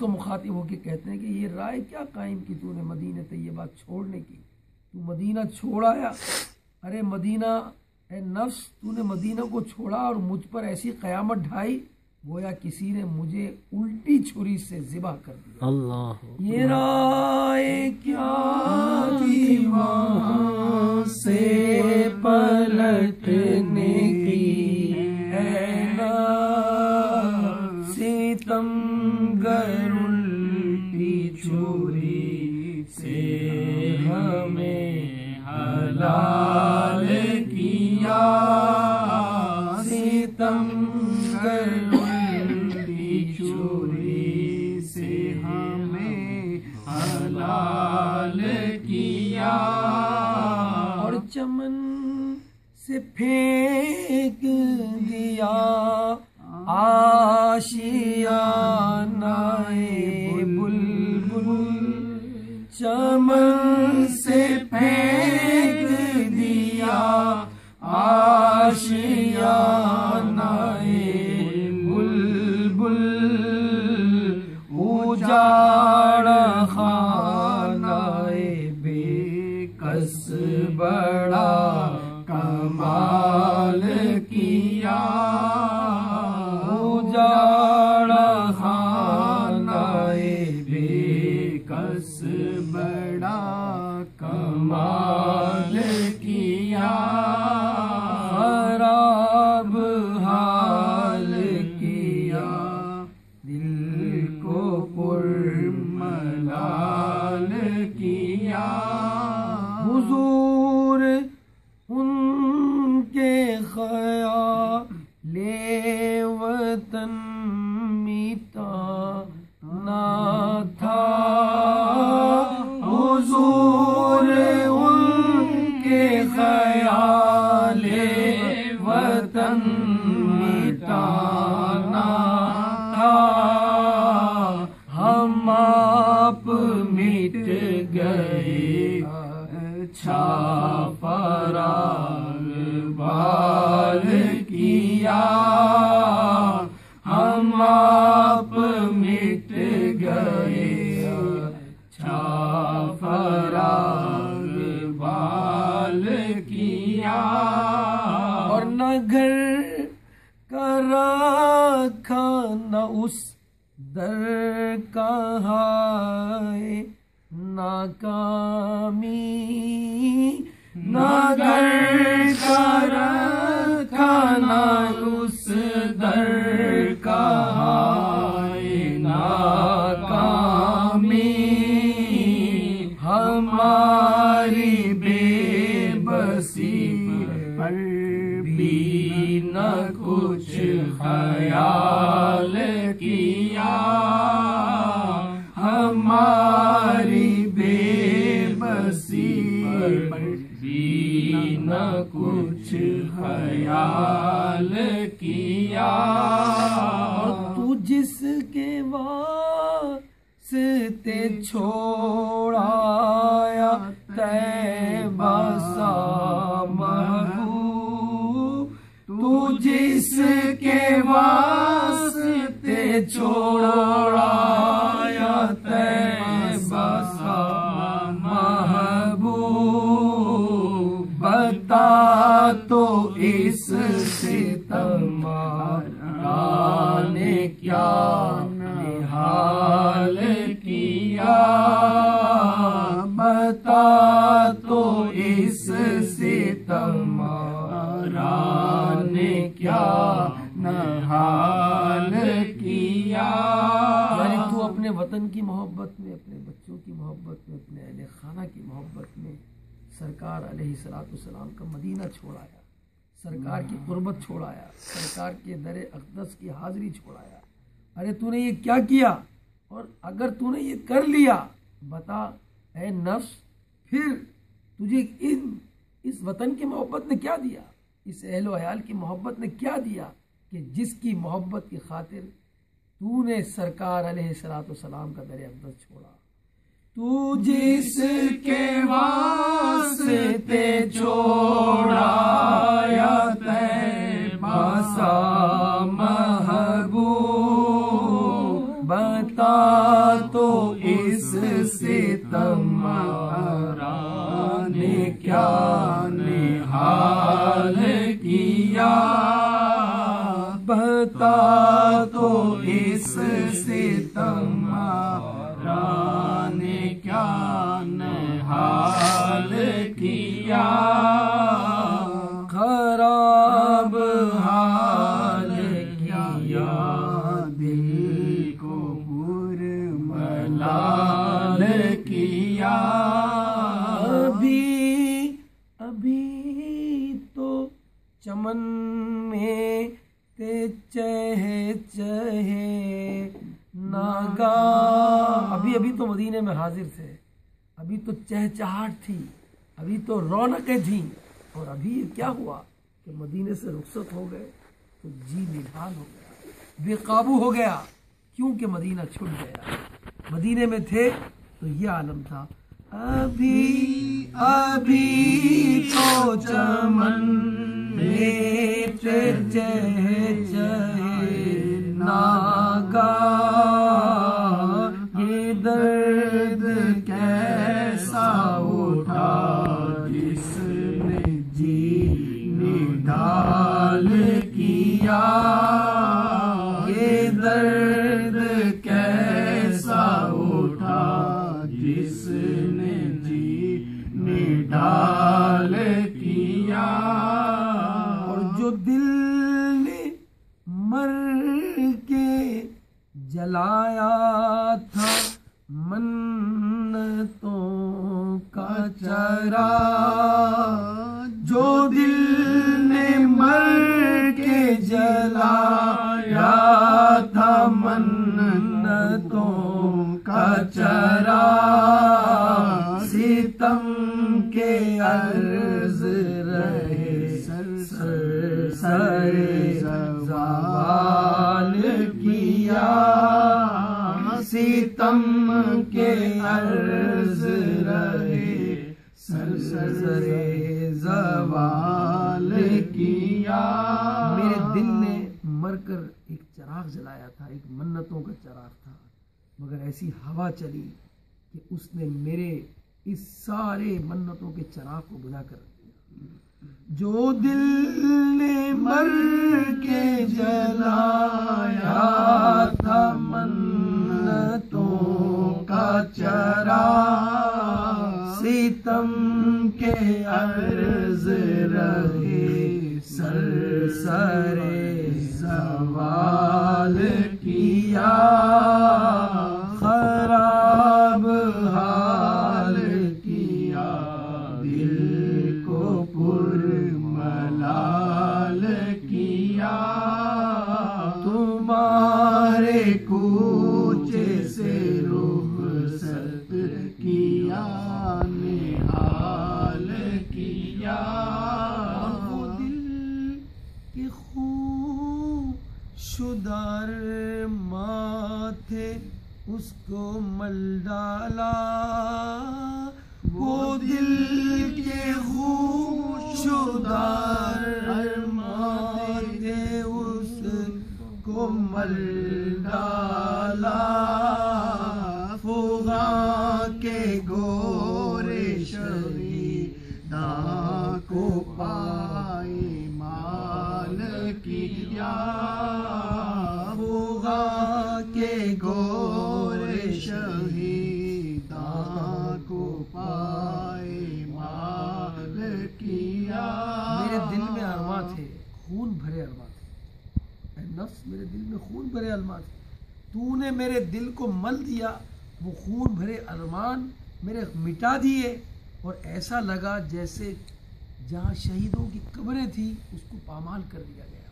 کو مخاطب ہو کے کہتے ہیں کہ یہ رائے کیا قائم کی تو نے مدینہ طیبہ چھوڑنے کی، تو مدینہ چھوڑ آیا، ارے مدینہ اے نفس تو نے مدینہ کو چھوڑا اور مجھ پر ایسی قیامت ڈھائی گویا کسی نے مجھے الٹی چھری سے ذبح کر دیا۔ اللہ یہ رائے کیا تھی وہاں سے پلٹنے کی، اے نفس ستم گر الٹی چھری سے ہمیں حلال کیا، ستم گر الٹی چھری سے ہمیں حلال کیا، اور چمن سے پھینک دیا آشیانہ بلبل، چمن سے پھینک دیا آشیانہ بلبل، اجاڑ خانہ بے کس بڑا کمال کیا، اجاڑ خانہ بے کس بڑا کمال کیا، خراب حال کیا دل کو پر ملال کیا، حضور ان کے خیال وطن میٹا نہ تھا، حضور ان کے خیال وطن مٹانا تھا، ہم آپ مٹ گئے اچھا فراغ بال کیا، ہم آپ مٹ گئے اچھا فراغ بال کیا، اور نہ گھر کا رکھا نہ اس در کا ہے ناکامی، نہ گھر کا رکھا نہ اس در کا ہے ناکامی، ہماری بے بسی پر بھی نہ کچھ خیال کیا، ہماری بے بسی پر بھی نہ کچھ خیال کیا، اور تو جس کے واسطے چھوڑایا طیبہ سا محبوب، تو جس کے واسطے چھوڑایا طیبہ سا محبوب، بتا تو اس ستم نے کیا نہال کیا، بتا تو اس ستم نے کیا نہال کیا، یعنی تو اپنے وطن کی محبت میں، اپنے بچوں کی محبت میں، اپنے اہل خانہ کی محبت میں سرکار علیہ الصلوۃ والسلام کا مدینہ چھوڑایا، سرکار کی قربت چھوڑایا، سرکار کے در اقدس کی حاضری چھوڑایا، ارے تو نے یہ کیا کیا؟ اور اگر تو نے یہ کر لیا بتا اے نفس، پھر تجھے اس وطن کی محبت نے کیا دیا، اس اہل و عیال کی محبت نے کیا دیا کہ جس کی محبت کی خاطر تو نے سرکار علیہ الصلوۃ والسلام کا در اقدس چھوڑا، تو جس کے واسطے چھوڑایا طیبہ سا محبوب، بتا حال کیا بتا تو اس ستمگاران نے کیا حال کیا خراب حال کیا دل کو پر ملال کیا ابھی تو چمن میں تے چہے ناگاہ ابھی تو مدینے میں حاضر تھے، ابھی تو چہچہاٹ تھی، ابھی تو رونقیں تھیں، اور ابھی یہ کیا ہوا کہ مدینے سے رخصت ہو گئے تو جی نڈھال ہو گیا، بے قابو ہو گیا، کیونکہ مدینہ چھٹ گیا۔ مدینے میں تھے تو یہ عالم تھا، ابھی تو چمن میں چہچہے ناگاہ یہ درد کیسا اٹھا جس نے جی نڈھال کیا، یہ درد کیسا اٹھا جس نے جی نڈھال کیا، اور جو دل نے مر کے جلایا تھا منتوں کا چرا، جو دل نے مر کے جلایا تھا منتوں کا چرا، ستم کے عرض رہے سر زوال کیا، ستم کے عرض رہے سر زوال کیا۔ میرے دل نے مر کر ایک چراغ جلایا تھا، ایک منتوں کا چراغ تھا، مگر ایسی ہوا چلی کہ اس نے میرے اس سارے منتوں کے چراغ کو بجھا کر دیا۔ جو دل نے مر کے جلایا تھا منتوں کا چراغ، ستم کے عرض رہے سر زوال کیا، خراب حال کیا دل کو پر ملال کیا، تمہارے کوچے سے رخصت کیا نہال کیا، وہ دل کے خون شدار ماتھے اس کو مل ڈالا، وہ دل کے خون شدار ماتھے اس کو مل ڈالا، فغاں کے گورے شہیداں کو پائے مال کیا، فغاں کے گورے شہیداں کو پائے مال کیا۔ میرے دل میں ارماں تھے، خون بھرے ارماں تھے، اے نفس میرے دل میں خون بھرے ارماں تھے، تو نے میرے دل کو مل دیا، وہ خون بھرے ارمان میرے مٹا دیے، اور ایسا لگا جیسے جہاں شہیدوں کی قبریں تھیں اس کو پامال کر دیا گیا،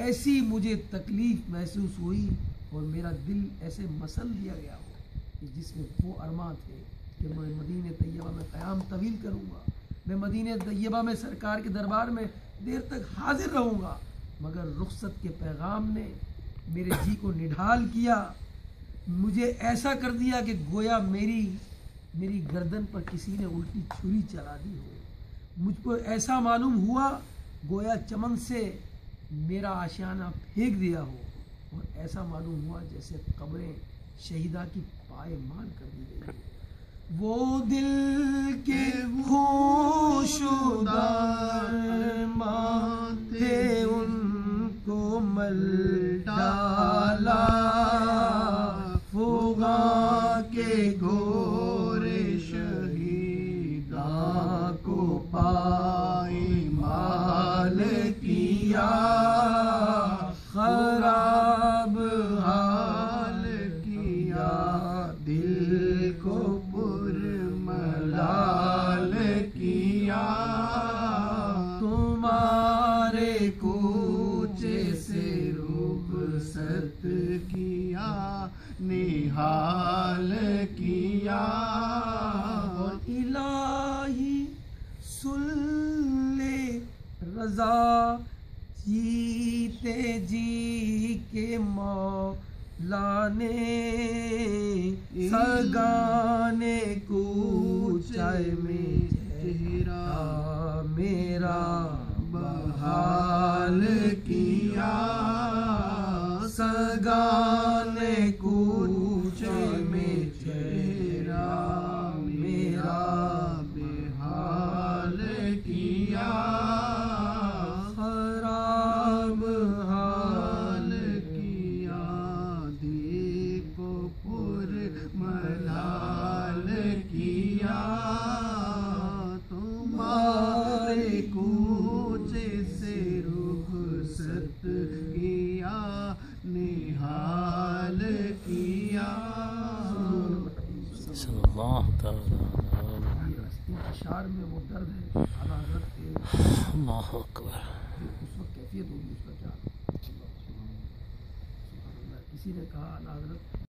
ایسی مجھے تکلیف محسوس ہوئی، اور میرا دل ایسے مسل دیا گیا ہو کہ جس میں وہ ارماں تھے کہ میں مدینہ طیبہ میں قیام طویل کروں گا، میں مدینہ طیبہ میں سرکار کے دربار میں دیر تک حاضر رہوں گا، مگر رخصت کے پیغام نے میرے جی کو نڈھال کیا، مجھے ایسا کر دیا کہ گویا میری گردن پر کسی نے الٹی چھری چلا دی ہو، مجھ کو ایسا معلوم ہوا گویا چمن سے میرا آشیانہ پھینک دیا ہو، اور ایسا معلوم ہوا جیسے قبریں شہیدہ کی پائے مان کر دی گئی ہو۔ وہ دل کے خونشدار تھے ان کو مل ڈالا فغاں کے گورے شہیداں کو پائمال کیا خراب حال کیا دل کو پر ملال کیا تمہارے کوچے سے رخصت کیا نہال کیا الہی سن لے رضا جیتے جی کے مولا نے سگانے کوچے میں چہرہ میرا بحال کیا سگانے کوچے میں چہرہ میرا بحال کیا خراب حال کیا دل کو پر ملال کیا تمہارے کوچے سے رخصت کیا نہال کیا صلی اللہ تعالی اشعار میں وہ درد ہے اعلیٰ حضرت کے اللہ اکبر اس وقت کیفیت ہوگی اس کا کیا کسی نے کہا اعلیٰ حضرت